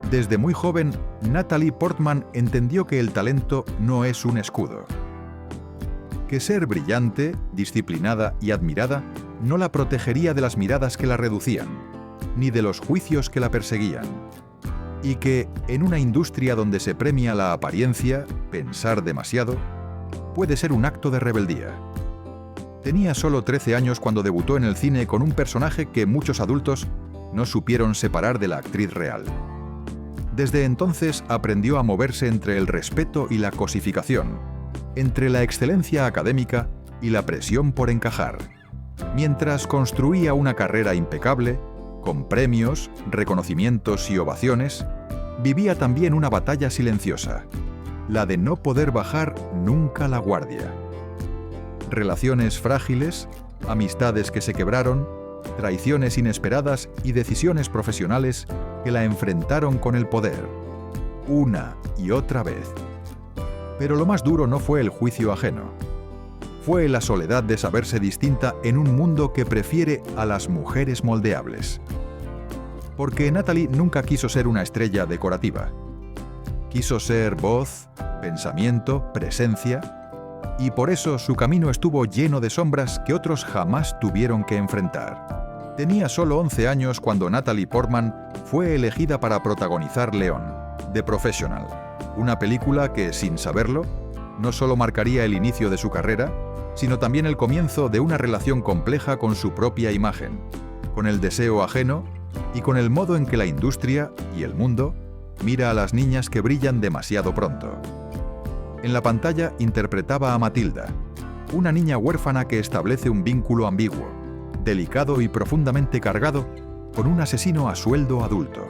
Desde muy joven, Natalie Portman entendió que el talento no es un escudo. Que ser brillante, disciplinada y admirada no la protegería de las miradas que la reducían, ni de los juicios que la perseguían. Y que, en una industria donde se premia la apariencia, pensar demasiado, puede ser un acto de rebeldía. Tenía solo 13 años cuando debutó en el cine con un personaje que muchos adultos no supieron separar de la actriz real. Desde entonces aprendió a moverse entre el respeto y la cosificación, entre la excelencia académica y la presión por encajar, mientras construía una carrera impecable, con premios, reconocimientos y ovaciones. Vivía también una batalla silenciosa, la de no poder bajar nunca la guardia. Relaciones frágiles, amistades que se quebraron, traiciones inesperadas y decisiones profesionales que la enfrentaron con el poder, una y otra vez. Pero lo más duro no fue el juicio ajeno. Fue la soledad de saberse distinta en un mundo que prefiere a las mujeres moldeables. Porque Natalie nunca quiso ser una estrella decorativa. Quiso ser voz, pensamiento, presencia, y por eso su camino estuvo lleno de sombras que otros jamás tuvieron que enfrentar. Tenía solo 11 años cuando Natalie Portman fue elegida para protagonizar Leon, The Professional, una película que, sin saberlo, no solo marcaría el inicio de su carrera, sino también el comienzo de una relación compleja con su propia imagen, con el deseo ajeno y con el modo en que la industria y el mundo mira a las niñas que brillan demasiado pronto. En la pantalla interpretaba a Matilda, una niña huérfana que establece un vínculo ambiguo, delicado y profundamente cargado con un asesino a sueldo adulto.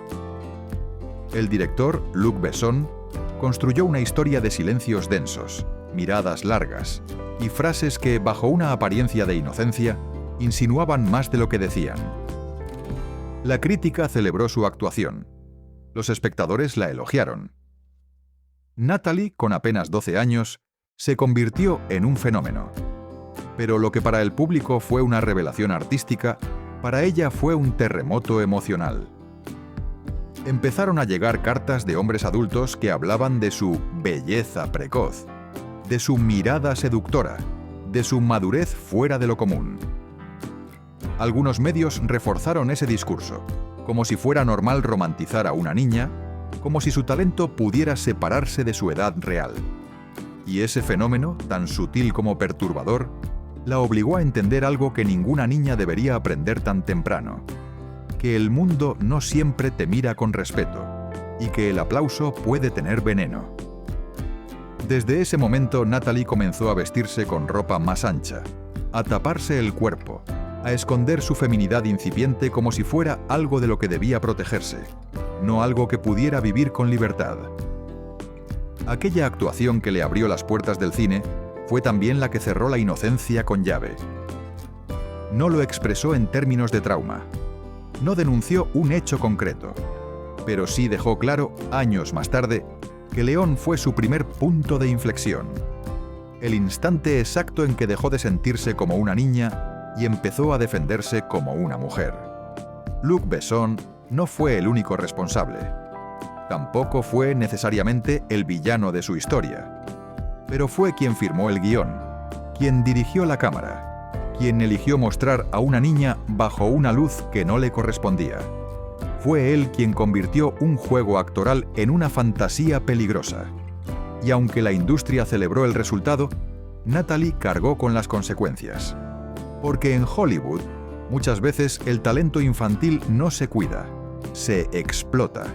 El director, Luc Besson, construyó una historia de silencios densos, miradas largas y frases que, bajo una apariencia de inocencia, insinuaban más de lo que decían. La crítica celebró su actuación. Los espectadores la elogiaron. Natalie, con apenas 12 años, se convirtió en un fenómeno. Pero lo que para el público fue una revelación artística, para ella fue un terremoto emocional. Empezaron a llegar cartas de hombres adultos que hablaban de su belleza precoz, de su mirada seductora, de su madurez fuera de lo común. Algunos medios reforzaron ese discurso, como si fuera normal romantizar a una niña, como si su talento pudiera separarse de su edad real. Y ese fenómeno, tan sutil como perturbador, la obligó a entender algo que ninguna niña debería aprender tan temprano: que el mundo no siempre te mira con respeto, y que el aplauso puede tener veneno. Desde ese momento, Natalie comenzó a vestirse con ropa más ancha, a taparse el cuerpo, a esconder su feminidad incipiente como si fuera algo de lo que debía protegerse, no algo que pudiera vivir con libertad. Aquella actuación que le abrió las puertas del cine fue también la que cerró la inocencia con llave. No lo expresó en términos de trauma. No denunció un hecho concreto, pero sí dejó claro, años más tarde, que León fue su primer punto de inflexión. El instante exacto en que dejó de sentirse como una niña y empezó a defenderse como una mujer. Luc Besson no fue el único responsable. Tampoco fue necesariamente el villano de su historia. Pero fue quien firmó el guión, quien dirigió la cámara, quien eligió mostrar a una niña bajo una luz que no le correspondía. Fue él quien convirtió un juego actoral en una fantasía peligrosa. Y aunque la industria celebró el resultado, Natalie cargó con las consecuencias. Porque en Hollywood, muchas veces el talento infantil no se cuida, se explota.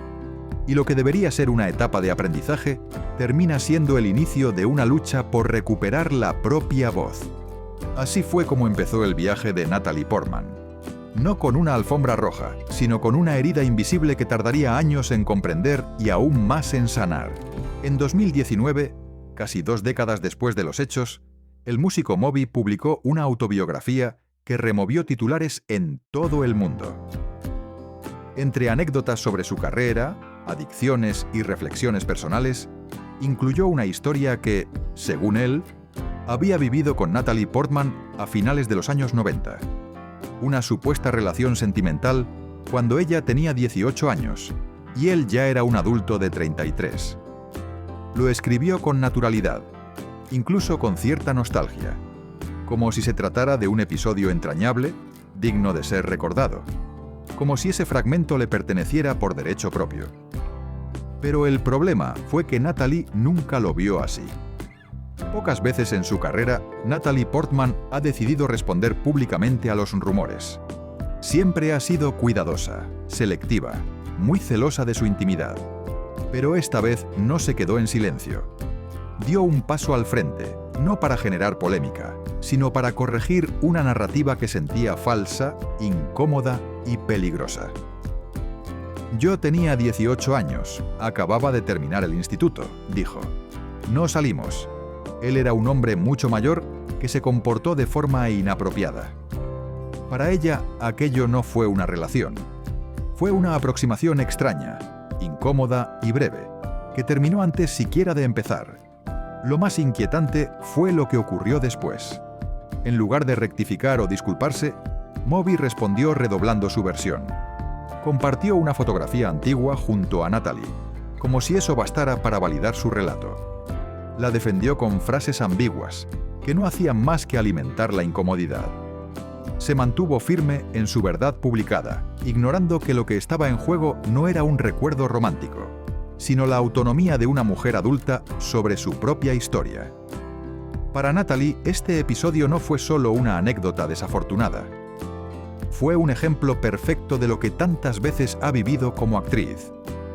Y lo que debería ser una etapa de aprendizaje termina siendo el inicio de una lucha por recuperar la propia voz. Así fue como empezó el viaje de Natalie Portman. No con una alfombra roja, sino con una herida invisible que tardaría años en comprender y aún más en sanar. En 2019, casi 2 décadas después de los hechos, el músico Moby publicó una autobiografía que removió titulares en todo el mundo. Entre anécdotas sobre su carrera, adicciones y reflexiones personales, incluyó una historia que, según él, había vivido con Natalie Portman a finales de los años 90. Una supuesta relación sentimental cuando ella tenía 18 años, y él ya era un adulto de 33. Lo escribió con naturalidad, incluso con cierta nostalgia, como si se tratara de un episodio entrañable, digno de ser recordado, como si ese fragmento le perteneciera por derecho propio. Pero el problema fue que Natalie nunca lo vio así. Pocas veces en su carrera, Natalie Portman ha decidido responder públicamente a los rumores. Siempre ha sido cuidadosa, selectiva, muy celosa de su intimidad. Pero esta vez no se quedó en silencio. Dio un paso al frente, no para generar polémica, sino para corregir una narrativa que sentía falsa, incómoda y peligrosa. Yo tenía 18 años, acababa de terminar el instituto, dijo. No salimos. Él era un hombre mucho mayor que se comportó de forma inapropiada. Para ella, aquello no fue una relación. Fue una aproximación extraña, incómoda y breve, que terminó antes siquiera de empezar. Lo más inquietante fue lo que ocurrió después. En lugar de rectificar o disculparse, Moby respondió redoblando su versión. Compartió una fotografía antigua junto a Natalie, como si eso bastara para validar su relato. La defendió con frases ambiguas, que no hacían más que alimentar la incomodidad. Se mantuvo firme en su verdad publicada, ignorando que lo que estaba en juego no era un recuerdo romántico, sino la autonomía de una mujer adulta sobre su propia historia. Para Natalie, este episodio no fue solo una anécdota desafortunada. Fue un ejemplo perfecto de lo que tantas veces ha vivido como actriz,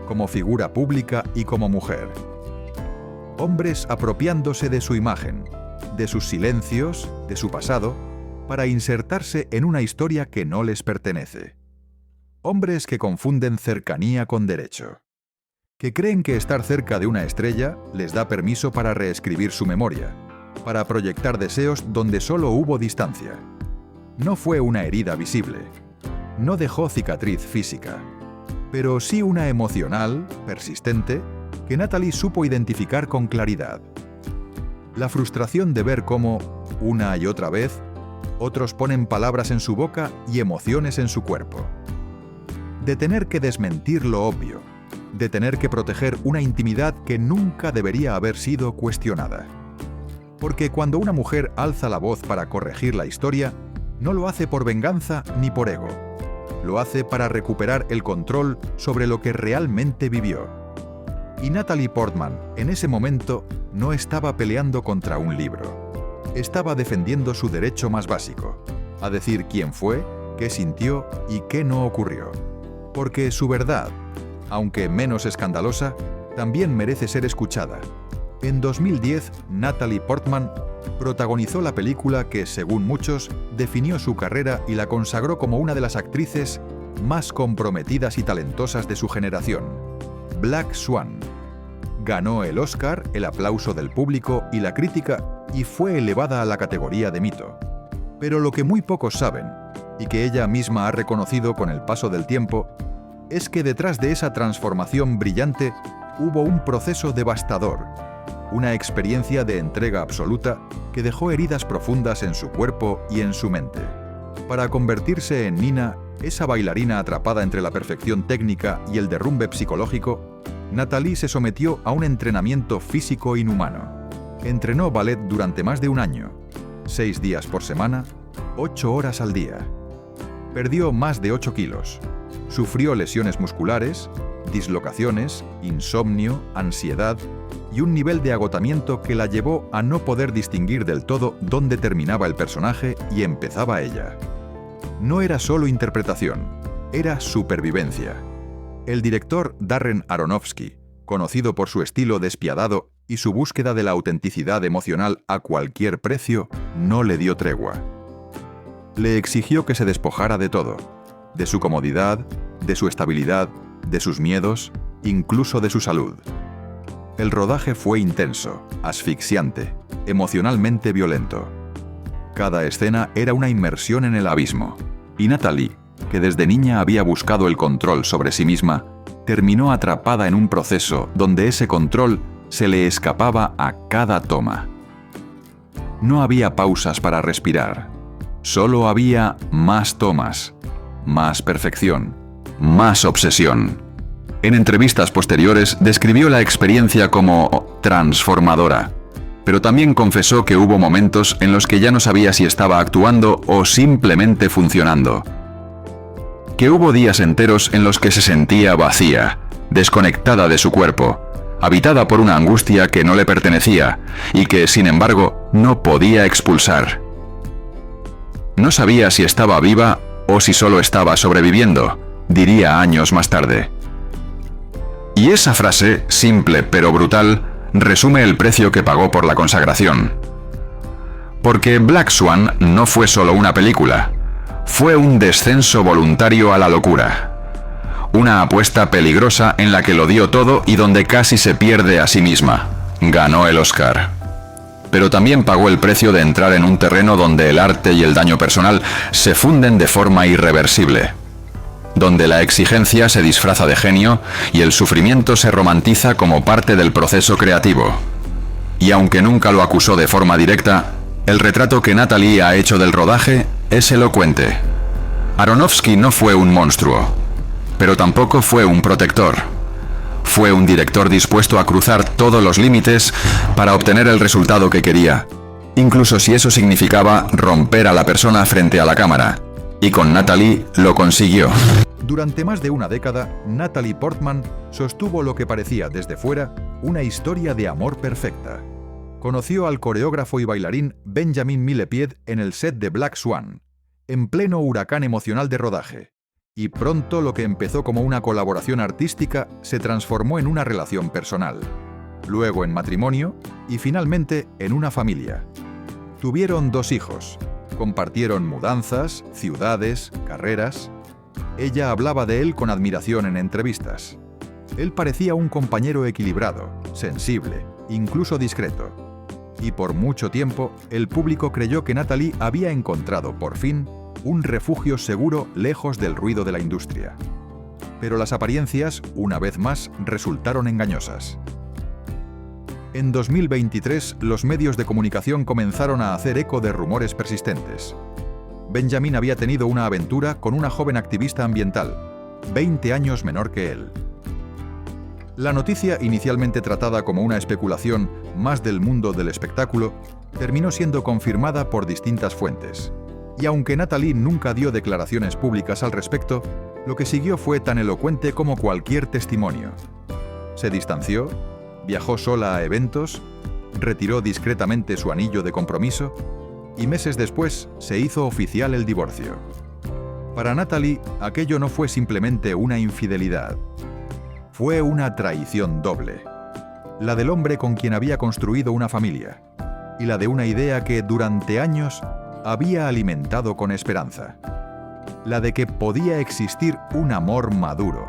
como figura pública y como mujer. Hombres apropiándose de su imagen, de sus silencios, de su pasado, para insertarse en una historia que no les pertenece. Hombres que confunden cercanía con derecho, que creen que estar cerca de una estrella les da permiso para reescribir su memoria, para proyectar deseos donde solo hubo distancia. No fue una herida visible, no dejó cicatriz física, pero sí una emocional, persistente, que Natalie supo identificar con claridad. La frustración de ver cómo, una y otra vez, otros ponen palabras en su boca y emociones en su cuerpo. De tener que desmentir lo obvio, de tener que proteger una intimidad que nunca debería haber sido cuestionada. Porque cuando una mujer alza la voz para corregir la historia, no lo hace por venganza ni por ego. Lo hace para recuperar el control sobre lo que realmente vivió. Y Natalie Portman, en ese momento, no estaba peleando contra un libro. Estaba defendiendo su derecho más básico, a decir quién fue, qué sintió y qué no ocurrió. Porque su verdad, aunque menos escandalosa, también merece ser escuchada. En 2010, Natalie Portman protagonizó la película que, según muchos, definió su carrera y la consagró como una de las actrices más comprometidas y talentosas de su generación, Black Swan. Ganó el Oscar, el aplauso del público y la crítica, y fue elevada a la categoría de mito. Pero lo que muy pocos saben, y que ella misma ha reconocido con el paso del tiempo, es que detrás de esa transformación brillante hubo un proceso devastador, una experiencia de entrega absoluta que dejó heridas profundas en su cuerpo y en su mente. Para convertirse en Nina, esa bailarina atrapada entre la perfección técnica y el derrumbe psicológico, Natalie se sometió a un entrenamiento físico inhumano. Entrenó ballet durante más de un año, 6 días por semana, 8 horas al día. Perdió más de 8 kilos. Sufrió lesiones musculares, dislocaciones, insomnio, ansiedad y un nivel de agotamiento que la llevó a no poder distinguir del todo dónde terminaba el personaje y empezaba ella. No era solo interpretación, era supervivencia. El director Darren Aronofsky, conocido por su estilo despiadado y su búsqueda de la autenticidad emocional a cualquier precio, no le dio tregua. Le exigió que se despojara de todo, de su comodidad, de su estabilidad, de sus miedos, incluso de su salud. El rodaje fue intenso, asfixiante, emocionalmente violento. Cada escena era una inmersión en el abismo, y Natalie, que desde niña había buscado el control sobre sí misma, terminó atrapada en un proceso donde ese control se le escapaba a cada toma. No había pausas para respirar, solo había más tomas, más perfección, más obsesión. En entrevistas posteriores describió la experiencia como transformadora, pero también confesó que hubo momentos en los que ya no sabía si estaba actuando o simplemente funcionando. Que hubo días enteros en los que se sentía vacía, desconectada de su cuerpo, habitada por una angustia que no le pertenecía y que, sin embargo, no podía expulsar. No sabía si estaba viva o si solo estaba sobreviviendo, diría años más tarde. Y esa frase, simple pero brutal, resume el precio que pagó por la consagración. Porque Black Swan no fue solo una película, fue un descenso voluntario a la locura. Una apuesta peligrosa en la que lo dio todo y donde casi se pierde a sí misma. Ganó el Oscar. Pero también pagó el precio de entrar en un terreno donde el arte y el daño personal se funden de forma irreversible. Donde la exigencia se disfraza de genio y el sufrimiento se romantiza como parte del proceso creativo. Y aunque nunca lo acusó de forma directa, el retrato que Natalie ha hecho del rodaje es elocuente. Aronofsky no fue un monstruo, pero tampoco fue un protector. Fue un director dispuesto a cruzar todos los límites para obtener el resultado que quería, incluso si eso significaba romper a la persona frente a la cámara. Y con Natalie lo consiguió. Durante más de una década, Natalie Portman sostuvo lo que parecía desde fuera una historia de amor perfecta. Conoció al coreógrafo y bailarín Benjamin Millepied en el set de Black Swan, en pleno huracán emocional de rodaje. Y pronto lo que empezó como una colaboración artística se transformó en una relación personal, luego en matrimonio y finalmente en una familia. Tuvieron 2 hijos, compartieron mudanzas, ciudades, carreras. Ella hablaba de él con admiración en entrevistas. Él parecía un compañero equilibrado, sensible, incluso discreto. Y por mucho tiempo, el público creyó que Natalie había encontrado, por fin, un refugio seguro lejos del ruido de la industria. Pero las apariencias, una vez más, resultaron engañosas. En 2023, los medios de comunicación comenzaron a hacer eco de rumores persistentes. Benjamin había tenido una aventura con una joven activista ambiental, 20 años menor que él. La noticia, inicialmente tratada como una especulación más del mundo del espectáculo, terminó siendo confirmada por distintas fuentes. Y aunque Natalie nunca dio declaraciones públicas al respecto, lo que siguió fue tan elocuente como cualquier testimonio. Se distanció, viajó sola a eventos, retiró discretamente su anillo de compromiso y meses después se hizo oficial el divorcio. Para Natalie, aquello no fue simplemente una infidelidad. Fue una traición doble. La del hombre con quien había construido una familia y la de una idea que durante años había alimentado con esperanza. La de que podía existir un amor maduro,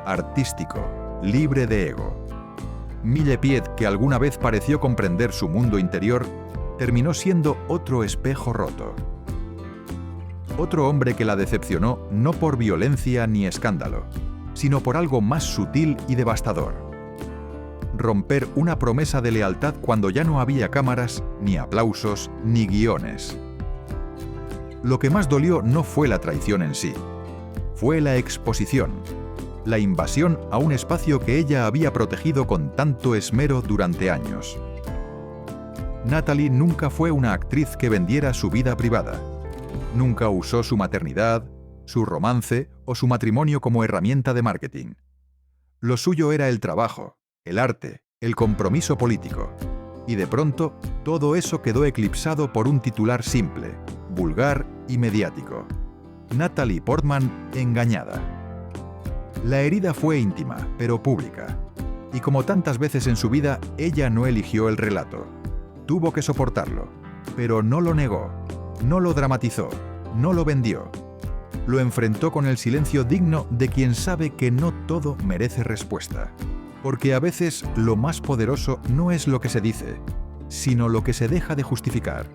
artístico, libre de ego. Millepied, que alguna vez pareció comprender su mundo interior, terminó siendo otro espejo roto. Otro hombre que la decepcionó no por violencia ni escándalo, sino por algo más sutil y devastador. Romper una promesa de lealtad cuando ya no había cámaras, ni aplausos, ni guiones. Lo que más dolió no fue la traición en sí, fue la exposición, la invasión a un espacio que ella había protegido con tanto esmero durante años. Natalie nunca fue una actriz que vendiera su vida privada. Nunca usó su maternidad, su romance o su matrimonio como herramienta de marketing. Lo suyo era el trabajo, el arte, el compromiso político. Y de pronto, todo eso quedó eclipsado por un titular simple, vulgar y mediático. Natalie Portman engañada. La herida fue íntima, pero pública. Y como tantas veces en su vida, ella no eligió el relato. Tuvo que soportarlo, pero no lo negó, no lo dramatizó, no lo vendió. Lo enfrentó con el silencio digno de quien sabe que no todo merece respuesta. Porque a veces lo más poderoso no es lo que se dice, sino lo que se deja de justificar.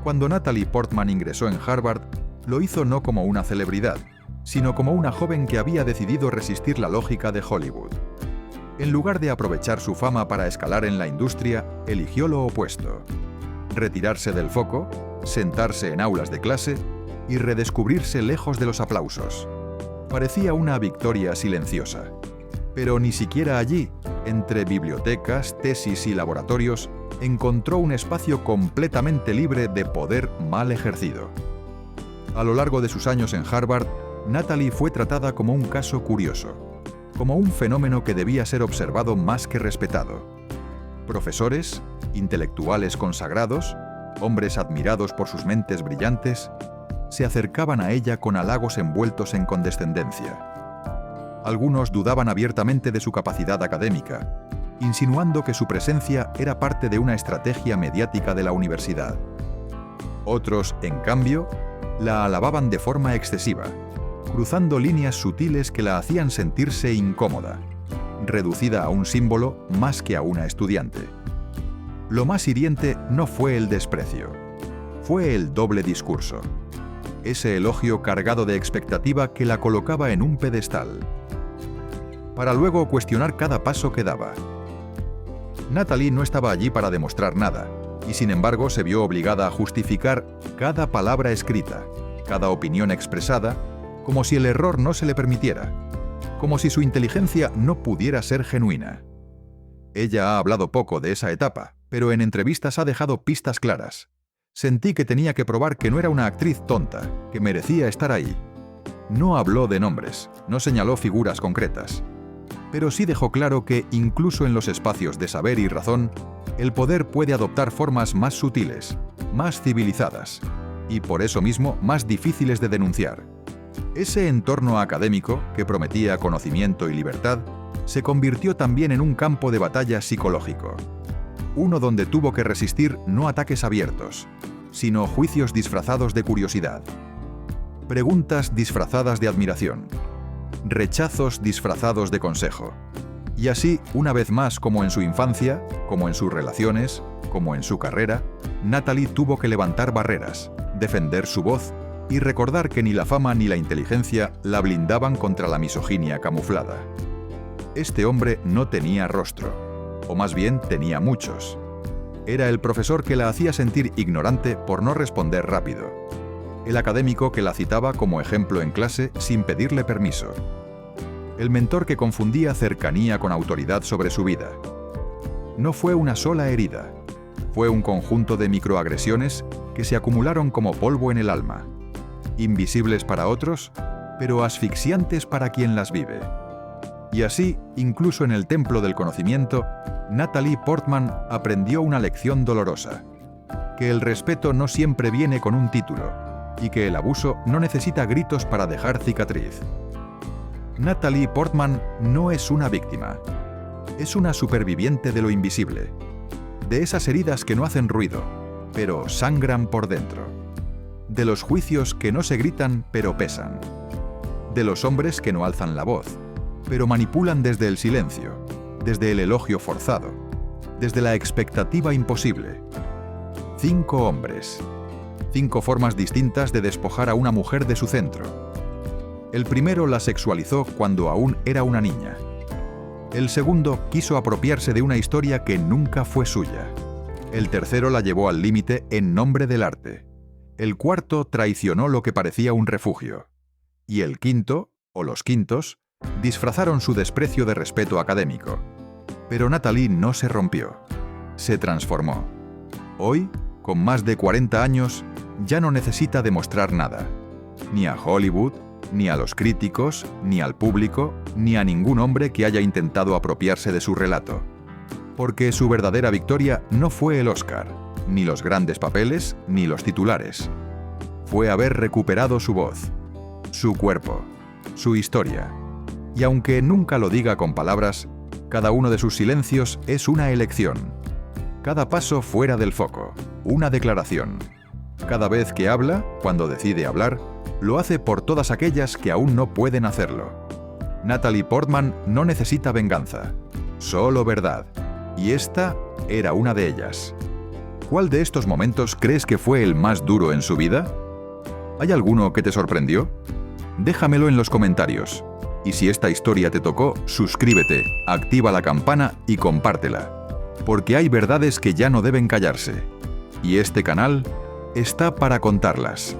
Cuando Natalie Portman ingresó en Harvard, lo hizo no como una celebridad, sino como una joven que había decidido resistir la lógica de Hollywood. En lugar de aprovechar su fama para escalar en la industria, eligió lo opuesto. Retirarse del foco, sentarse en aulas de clase y redescubrirse lejos de los aplausos. Parecía una victoria silenciosa. Pero ni siquiera allí, entre bibliotecas, tesis y laboratorios, encontró un espacio completamente libre de poder mal ejercido. A lo largo de sus años en Harvard, Natalie fue tratada como un caso curioso, como un fenómeno que debía ser observado más que respetado. Profesores, intelectuales consagrados, hombres admirados por sus mentes brillantes, se acercaban a ella con halagos envueltos en condescendencia. Algunos dudaban abiertamente de su capacidad académica, insinuando que su presencia era parte de una estrategia mediática de la universidad. Otros, en cambio, la alababan de forma excesiva, cruzando líneas sutiles que la hacían sentirse incómoda, reducida a un símbolo más que a una estudiante. Lo más hiriente no fue el desprecio, fue el doble discurso, ese elogio cargado de expectativa que la colocaba en un pedestal, para luego cuestionar cada paso que daba. Natalie no estaba allí para demostrar nada, y sin embargo se vio obligada a justificar cada palabra escrita, cada opinión expresada, como si el error no se le permitiera, como si su inteligencia no pudiera ser genuina. Ella ha hablado poco de esa etapa, pero en entrevistas ha dejado pistas claras. Sentí que tenía que probar que no era una actriz tonta, que merecía estar ahí. No habló de nombres, no señaló figuras concretas, pero sí dejó claro que, incluso en los espacios de saber y razón, el poder puede adoptar formas más sutiles, más civilizadas, y por eso mismo más difíciles de denunciar. Ese entorno académico, que prometía conocimiento y libertad, se convirtió también en un campo de batalla psicológico. Uno donde tuvo que resistir no ataques abiertos, sino juicios disfrazados de curiosidad, preguntas disfrazadas de admiración, rechazos disfrazados de consejo. Y así, una vez más, como en su infancia, como en sus relaciones, como en su carrera, Natalie tuvo que levantar barreras, defender su voz y recordar que ni la fama ni la inteligencia la blindaban contra la misoginia camuflada. Este hombre no tenía rostro, o más bien tenía muchos. Era el profesor que la hacía sentir ignorante por no responder rápido, el académico que la citaba como ejemplo en clase sin pedirle permiso, el mentor que confundía cercanía con autoridad sobre su vida. No fue una sola herida, fue un conjunto de microagresiones que se acumularon como polvo en el alma, invisibles para otros, pero asfixiantes para quien las vive. Y así, incluso en el templo del conocimiento, Natalie Portman aprendió una lección dolorosa: que el respeto no siempre viene con un título, y que el abuso no necesita gritos para dejar cicatriz. Natalie Portman no es una víctima, es una superviviente de lo invisible, de esas heridas que no hacen ruido, pero sangran por dentro, de los juicios que no se gritan pero pesan, de los hombres que no alzan la voz, pero manipulan desde el silencio, desde el elogio forzado, desde la expectativa imposible. 5 hombres, 5 formas distintas de despojar a una mujer de su centro. El primero la sexualizó cuando aún era una niña. El segundo quiso apropiarse de una historia que nunca fue suya. El tercero la llevó al límite en nombre del arte. El cuarto traicionó lo que parecía un refugio. Y el quinto, o los quintos, disfrazaron su desprecio de respeto académico. Pero Natalie no se rompió, se transformó. Hoy, con más de 40 años, ya no necesita demostrar nada, ni a Hollywood, ni a los críticos, ni al público, ni a ningún hombre que haya intentado apropiarse de su relato. Porque su verdadera victoria no fue el Oscar, ni los grandes papeles, ni los titulares. Fue haber recuperado su voz, su cuerpo, su historia. Y aunque nunca lo diga con palabras, cada uno de sus silencios es una elección. Cada paso fuera del foco, una declaración. Cada vez que habla, cuando decide hablar, lo hace por todas aquellas que aún no pueden hacerlo. Natalie Portman no necesita venganza, solo verdad. Y esta era una de ellas. ¿Cuál de estos momentos crees que fue el más duro en su vida? ¿Hay alguno que te sorprendió? Déjamelo en los comentarios. Y si esta historia te tocó, suscríbete, activa la campana y compártela. Porque hay verdades que ya no deben callarse. Y este canal está para contarlas.